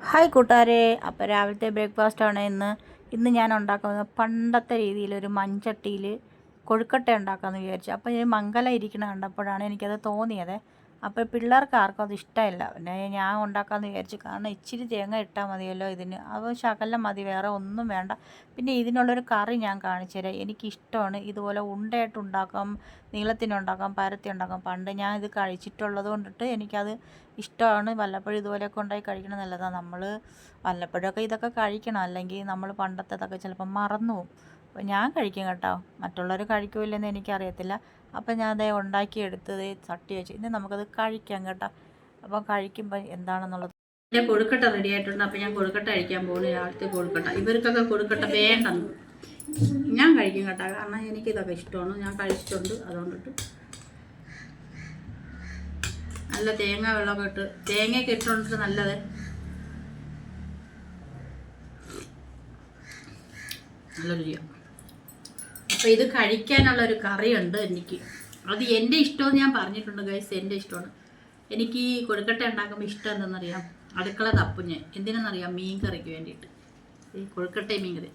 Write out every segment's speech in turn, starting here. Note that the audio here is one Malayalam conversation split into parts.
ഹായ് കൂട്ടുകാരെ, അപ്പോൾ രാവിലത്തെ ബ്രേക്ക്ഫാസ്റ്റാണ് ഇന്ന് ഞാൻ ഉണ്ടാക്കുന്നത്. പണ്ടത്തെ രീതിയിലൊരു മൺചട്ടിയിൽ കൊഴുക്കട്ട ഉണ്ടാക്കാമെന്ന് വിചാരിച്ചു. അപ്പോൾ ഈ മംഗലം ഇരിക്കണ കണ്ടപ്പോഴാണ് എനിക്കത് തോന്നിയത്. അപ്പോൾ പിള്ളേർക്ക് ആർക്കും അത് ഇഷ്ടമില്ല. പിന്നെ ഞാൻ ഉണ്ടാക്കാമെന്ന് വിചാരിച്ചു. കാരണം ഇച്ചിരി തേങ്ങ ഇട്ടാൽ മതിയല്ലോ ഇതിന്. അത് ശകലം മതി, വേറെ ഒന്നും വേണ്ട. പിന്നെ ഇതിനുള്ളൊരു കറി ഞാൻ കാണിച്ചു തരാം. എനിക്കിഷ്ടമാണ്. ഇതുപോലെ ഉണ്ടയായിട്ട് ഉണ്ടാക്കാം, നീളത്തിനുണ്ടാക്കാം, പരത്തി ഉണ്ടാക്കാം. പണ്ട് ഞാൻ ഇത് കഴിച്ചിട്ടുള്ളത് കൊണ്ടിട്ട് എനിക്കത് ഇഷ്ടമാണ്. വല്ലപ്പോഴും ഇതുപോലെയൊക്കെ ഉണ്ടാക്കി കഴിക്കണം നല്ലതാണ്. നമ്മൾ വല്ലപ്പോഴൊക്കെ ഇതൊക്കെ കഴിക്കണം, അല്ലെങ്കിൽ നമ്മൾ പണ്ടത്തേതൊക്കെ ചിലപ്പം മറന്നു പോകും. അപ്പോൾ ഞാൻ കഴിക്കും കേട്ടോ, മറ്റുള്ളവർ കഴിക്കില്ലെന്ന് എനിക്കറിയത്തില്ല. അപ്പോൾ ഞാൻ അതേ ഉണ്ടാക്കിയെടുത്തത് ചട്ടി വെച്ച് ഇനി നമുക്കത് കഴിക്കാം കേട്ടോ. അപ്പോൾ കഴിക്കുമ്പോൾ എന്താണെന്നുള്ളത്. എൻ്റെ കൊഴുക്കട്ട റെഡി ആയിട്ടുണ്ട്. അപ്പോൾ ഞാൻ കൊഴുക്കട്ട കഴിക്കാൻ പോകുന്നു. രാവിലത്തെ കൊഴുക്കട്ട. ഇവർക്കൊക്കെ കൊഴുക്കട്ട വേണ്ടെന്ന് ഞാൻ കഴിക്കും കേട്ടോ, കാരണം എനിക്കിതൊക്കെ ഇഷ്ടമാണ്. ഞാൻ കഴിച്ചിട്ടുണ്ട്, അതുകൊണ്ടിട്ട് നല്ല തേങ്ങ വെള്ളമൊക്കെ ഇട്ട് തേങ്ങയൊക്കെ ഇട്ടുകൊണ്ടിട്ട് നല്ലത്. നല്ല രുചിയാണ്. അപ്പോൾ ഇത് കഴിക്കാനുള്ളൊരു കറിയുണ്ട് എനിക്ക്. അത് എൻ്റെ ഇഷ്ടമെന്ന് ഞാൻ പറഞ്ഞിട്ടുണ്ട് ഗൈസ്, എൻ്റെ ഇഷ്ടമാണ്. എനിക്ക് ഈ കൊഴുക്കട്ട ഉണ്ടാക്കുമ്പോൾ ഇഷ്ടം എന്തെന്നറിയാം, അടുക്കള തപ്പും ഞാൻ. എന്തിനെന്നറിയാം, മീൻ കറിക്ക് വേണ്ടിയിട്ട്. ഈ കൊഴുക്കട്ടയും മീൻ കറി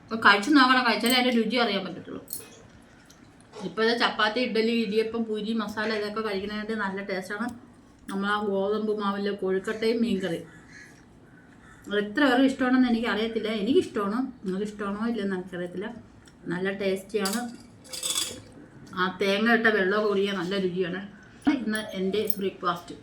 അപ്പോൾ കഴിച്ച് നോക്കണം. കഴിച്ചാലേ അതിൻ്റെ രുചി അറിയാൻ പറ്റത്തുള്ളൂ. ഇപ്പോൾ ഇത് ചപ്പാത്തി, ഇഡ്ഡലി, ഇടിയപ്പം, പൂരി, മസാല ഇതൊക്കെ കഴിക്കുന്നതിനായിട്ട് നല്ല ടേസ്റ്റാണ്. നമ്മൾ ആ ഗോതമ്പ് മാവിലെ കൊഴുക്കട്ടയും മീൻ കറി. അത് എത്ര പേർക്ക് ഇഷ്ടമാണെന്ന് എനിക്കറിയത്തില്ല. എനിക്കിഷ്ടമാണ്, നിങ്ങൾക്ക് ഇഷ്ടമാണോ ഇല്ലെന്ന് എനിക്കറിയത്തില്ല. നല്ല ടേസ്റ്റിയാണ്. ആ തേങ്ങ ഇട്ട വെള്ളമൊക്കെ കുടിക്കാൻ നല്ല രുചിയാണ്. ഇന്ന് എൻ്റെ ബ്രേക്ക്ഫാസ്റ്റ്.